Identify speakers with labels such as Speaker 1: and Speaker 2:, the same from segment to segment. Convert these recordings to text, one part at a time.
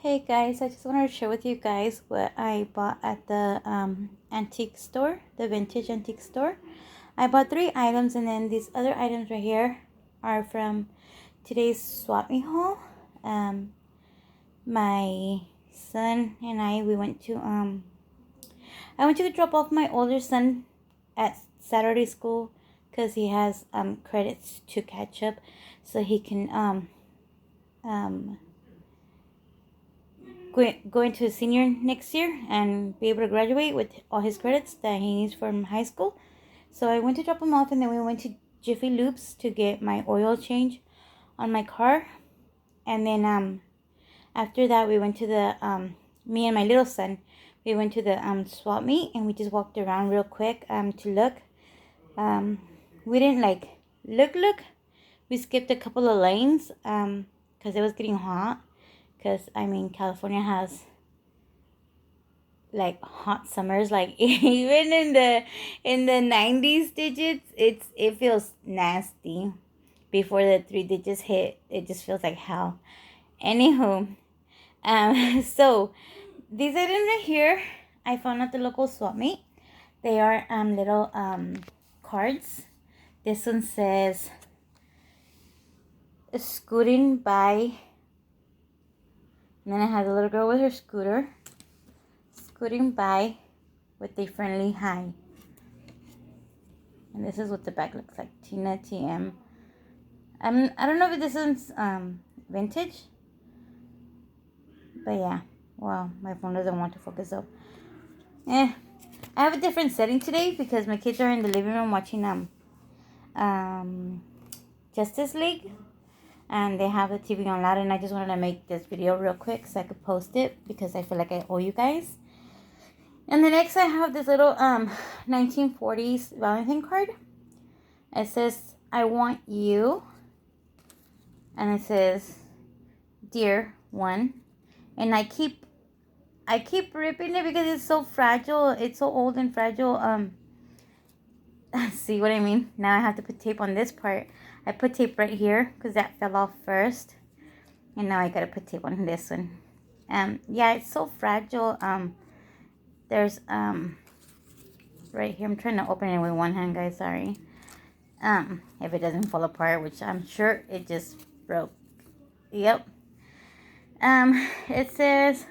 Speaker 1: Hey guys, I just wanted to share with you guys what I bought at the antique store, the vintage antique store. I bought 3 items, and then these other items right here are from today's swap meet haul. My son and we went to I went to drop off my older son at Saturday school because he has credits to catch up, so he can um go into senior next year and be able to graduate with all his credits that he needs from high school. So I went to drop him off, and then we went to Jiffy Lubes to get my oil change on my car. And then after that we went to the me and my little son, we went to the swap meet, and we just walked around real quick to look. We didn't like look. We skipped a couple of lanes because it was getting hot. Because California has like hot summers, like even in the 90s digits, it feels nasty. Before the 3 digits hit, it just feels like hell. Anywho, so these items right here I found at the local swap meet. They are little cards. This one says scooting by, and then it has a little girl with her scooter scooting by with a friendly hi. And this is what the back looks like. Tina TM. I don't know if this is vintage, but yeah. Well, my phone doesn't want to focus, so I have a different setting today because my kids are in the living room watching Justice League, and they have the TV on loud, and I just wanted to make this video real quick so I could post it because I feel like I owe you guys. And the next I have this little 1940s Valentine card. It says, I want you. And it says, dear one. And I keep ripping it because it's so fragile. It's so old and fragile. See what I mean? Now I have to put tape on this part. I put tape right here because that fell off first. And now I gotta put tape on this one. Yeah, it's so fragile. There's right here. I'm trying to open it with one hand, guys. Sorry. If it doesn't fall apart, which I'm sure it just broke. Yep. It says,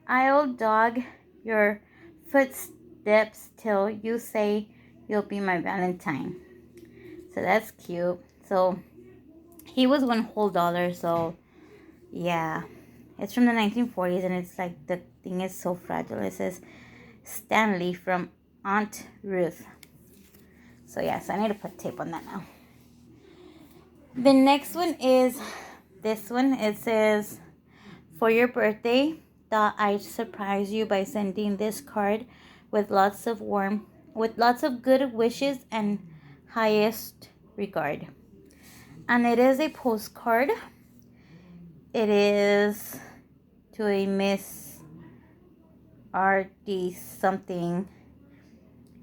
Speaker 1: I'll dog your footsteps till you say you'll be my Valentine. So that's cute. So he was $1 whole. So yeah, it's from the 1940s, and it's like the thing is so fragile. It says Stanley from Aunt Ruth. So yes, I need to put tape on that now. The next one is this one. It says, for your birthday, thought I'd surprise you by sending this card with lots of good wishes and highest regard. And it is a postcard. It is to a Miss R.D. something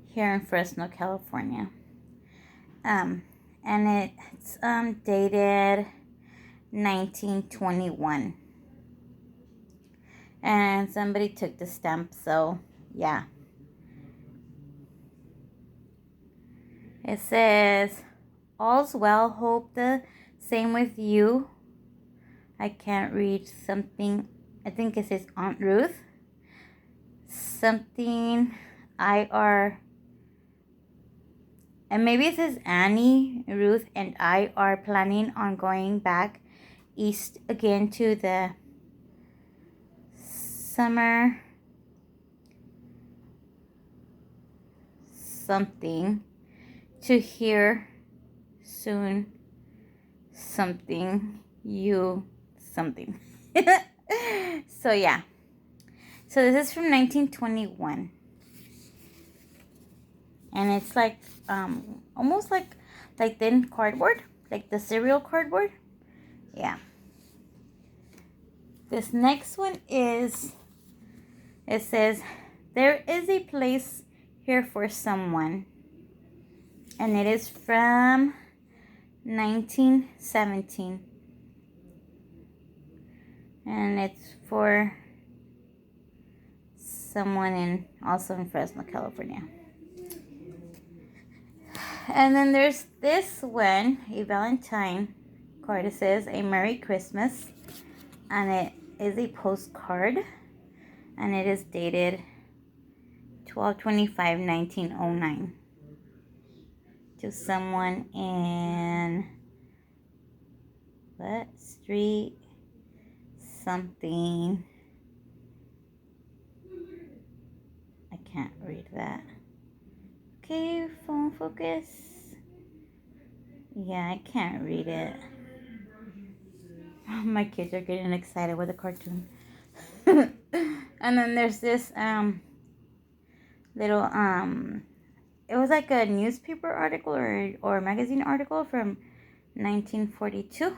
Speaker 1: here in Fresno, California. And it's dated 1921. And somebody took the stamp, so yeah. It says, all's well, hope the same with you. I can't read something. I think it says Aunt Ruth. Something IR. And maybe it says Annie, Ruth, and I are planning on going back east again to the summer something to hear soon something you something. So yeah. So this is from 1921. And it's like almost like thin cardboard, like the cereal cardboard. Yeah. This next one is, it says, there is a place here for someone. And it is from 1917. And it's for someone also in Fresno, California. And then there's this one, a Valentine card. It says a Merry Christmas, and it is a postcard, and it is dated 12/25/1909 to someone in what street something. I can't read that. Okay, phone focus. Yeah, I can't read it. My kids are getting excited with the cartoon. And then there's this little it was like a newspaper article or magazine article from 1942,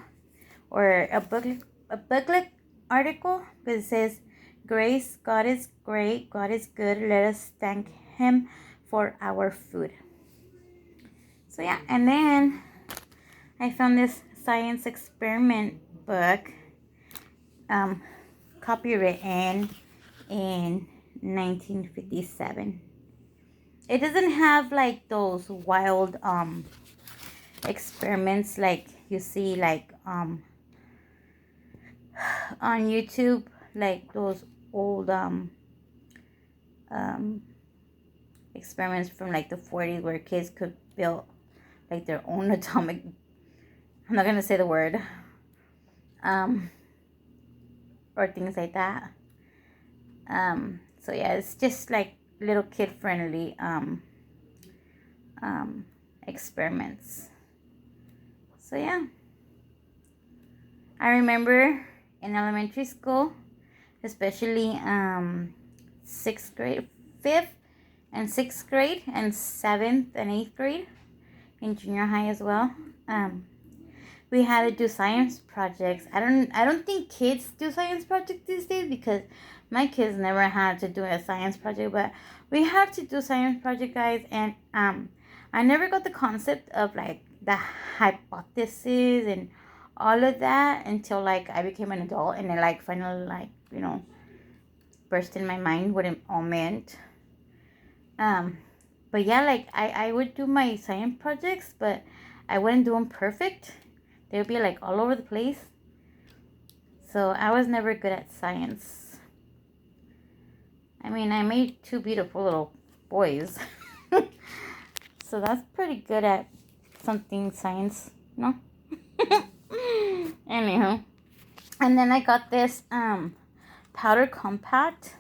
Speaker 1: or a booklet article, because it says, "Grace, God is great, God is good, let us thank him for our food." So yeah, and then I found this science experiment book, copywritten in 1957. It doesn't have like those wild experiments like you see like on YouTube, like those old experiments from like the 40s where kids could build like their own atomic, I'm not gonna say the word, or things like that. So yeah, it's just like little kid friendly experiments. So yeah, I remember in elementary school, especially 6th grade, 5th and 6th grade, and 7th and 8th grade, in junior high as well. We had to do science projects. I don't think kids do science projects these days, because my kids never had to do a science project, but we have to do science project, guys. And I never got the concept of like the hypothesis and all of that until like I became an adult, and then like finally like burst in my mind what it all meant. But yeah, like I would do my science projects, but I wouldn't do them perfect. They would be like all over the place. So I was never good at science. I mean, I made 2 beautiful little boys. So that's pretty good at something science, no? Anyhow. And then I got this powder compact.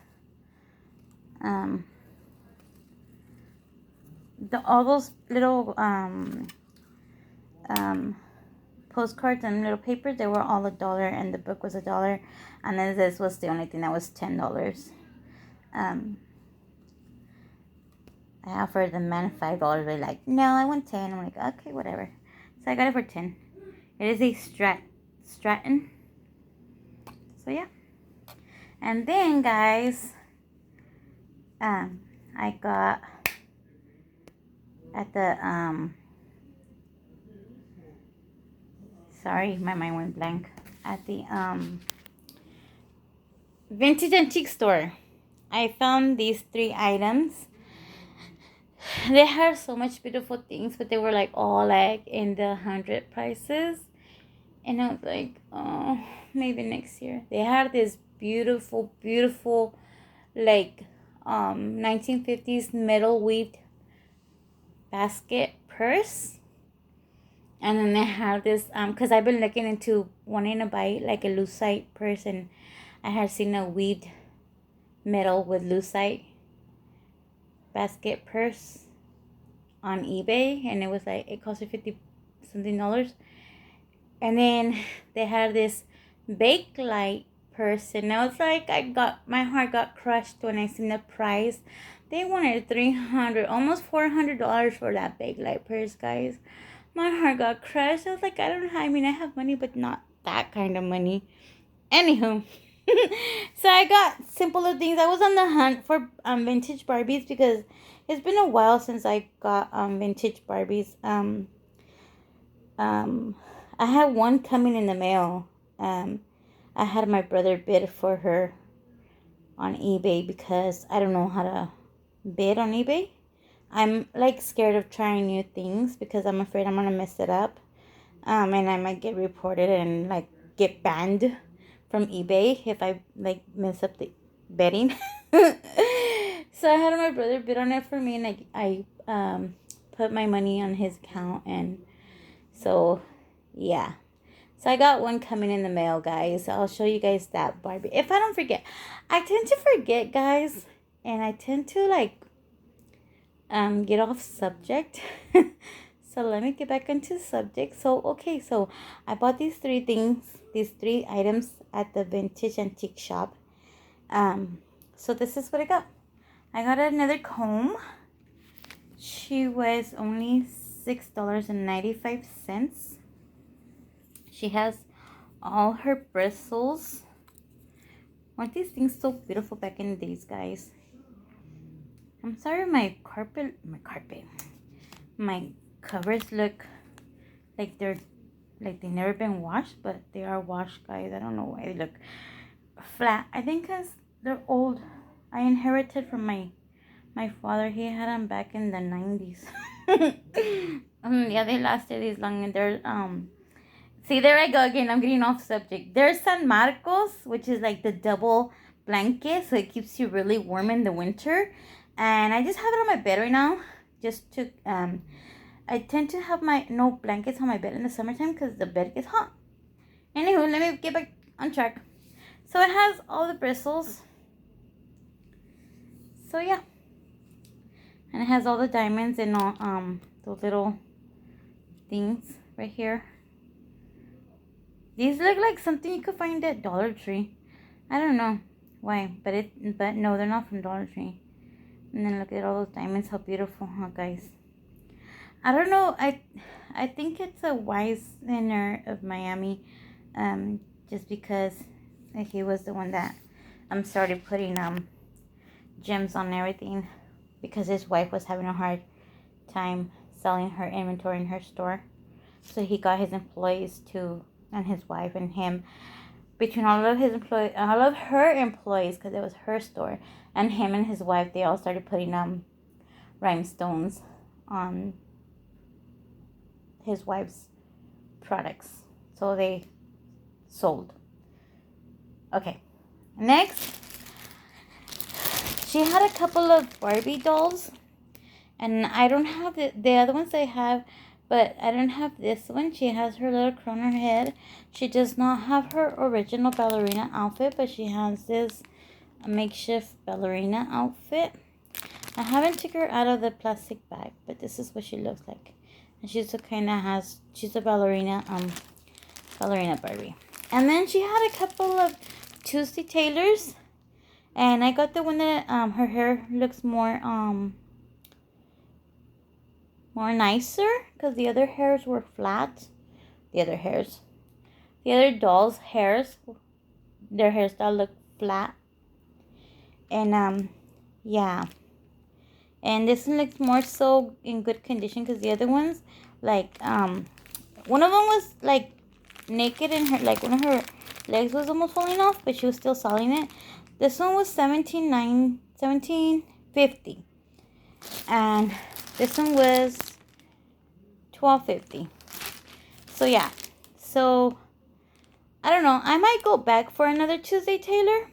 Speaker 1: All those little postcards and little papers, they were all $1, and the book was $1, and then this was the only thing that was $10. I offered the man $5. They're like, no, I want 10. I'm like, okay, whatever. So I got it for 10. It is a Stratton. So yeah. And then, guys, I got at the sorry, my mind went blank. At the vintage antique store, I found these 3 items. They had so much beautiful things, but they were like all like in the 100 prices, and I was like, oh, maybe next year. They had this beautiful like 1950s metal weaved basket purse. And then they have this because I've been looking into wanting to buy like a lucite purse, and I had seen a weaved metal with lucite basket purse on eBay, and it was like, it cost me $50 something. And then they had this Bakelite purse, and I was like, my heart got crushed when I seen the price. They wanted $300, almost $400 for that Bakelite purse, guys. My heart got crushed. I was like, I mean, I have money, but not that kind of money. Anywho, so I got simple little things. I was on the hunt for vintage Barbies, because it's been a while since I got vintage Barbies. I had one coming in the mail. I had my brother bid for her on eBay because I don't know how to bid on eBay. I'm like scared of trying new things because I'm afraid I'm gonna mess it up. And I might get reported and like get banned from eBay if I like mess up the betting. So I had my brother bid on it for me, and I put my money on his account, and so yeah. So I got one coming in the mail, guys. I'll show you guys that Barbie. If I don't forget, I tend to forget, guys, and I tend to like get off subject. So let me get back into subject. So okay, so I bought these three items at the vintage antique shop. So this is what I got. I got another comb. She was only $6.95. She has all her bristles. Weren't these things so beautiful back in the days, guys? I'm sorry, my covers look like they've never been washed, but they are washed, guys. I don't know why they look flat. I think because they're old. I inherited from my father. He had them back in the 90s. Yeah, they lasted this long, and they're see, there I go again. I'm getting off subject. There's San Marcos, which is like the double blanket, so it keeps you really warm in the winter. And I just have it on my bed right now, just to I tend to have my no blankets on my bed in the summertime because the bed gets hot. Anywho, let me get back on track. So it has all the bristles. So yeah, and it has all the diamonds and all those little things right here. These look like something you could find at Dollar Tree. I don't know why, but no, they're not from Dollar Tree. And then look at all those diamonds. How beautiful, huh, guys? I don't know. I think it's a Weisner of Miami, just because he was the one that started putting gems on everything, because his wife was having a hard time selling her inventory in her store. So he got his employees and his wife and him, between all of her employees, because it was her store, and him and his wife, they all started putting rhinestones on his wife's products, so they sold. Okay, next, she had a couple of Barbie dolls, and I don't have the other ones I have, but I don't have this one. She has her little crown on her head. She does not have her original ballerina outfit, but she has this makeshift ballerina outfit. I haven't took her out of the plastic bag, but this is what she looks like. And she's a ballerina Barbie. And then she had a couple of Tuesday Tailors, and I got the one that her hair looks more nicer, because the other hairs were flat. The other dolls' hairs, their hairstyle looked flat. And yeah. And this one looks more so in good condition, because the other ones, like one of them was like naked, and her, like, one of her legs was almost falling off, but she was still selling it. This one was $17.50, and this one was $12.50. So yeah, so I don't know, I might go back for another Tuesday Tailor,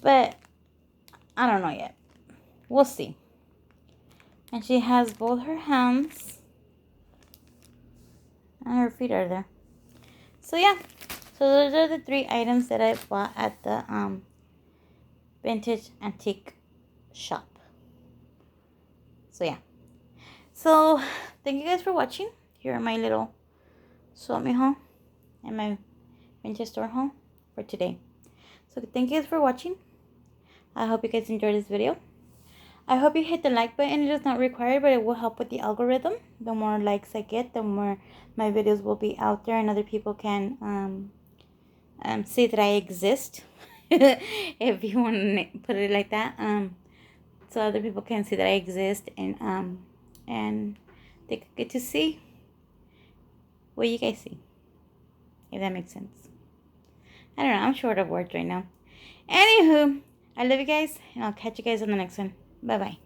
Speaker 1: but I don't know yet. We'll see. And she has both her hands, and her feet are there. So yeah, so those are the three items that I bought at the vintage antique shop. So yeah, so thank you guys for watching. Here are my little Suomi haul and my vintage store haul for today. So thank you guys for watching. I hope you guys enjoyed this video. I hope you hit the like button. It is not required, but it will help with the algorithm. The more likes I get, the more my videos will be out there, and other people can see that I exist. If you want to put it like that, so other people can see that I exist, and they get to see what you guys see, if that makes sense. I don't know. I'm short of words right now. Anywho, I love you guys, and I'll catch you guys on the next one. Bye-bye.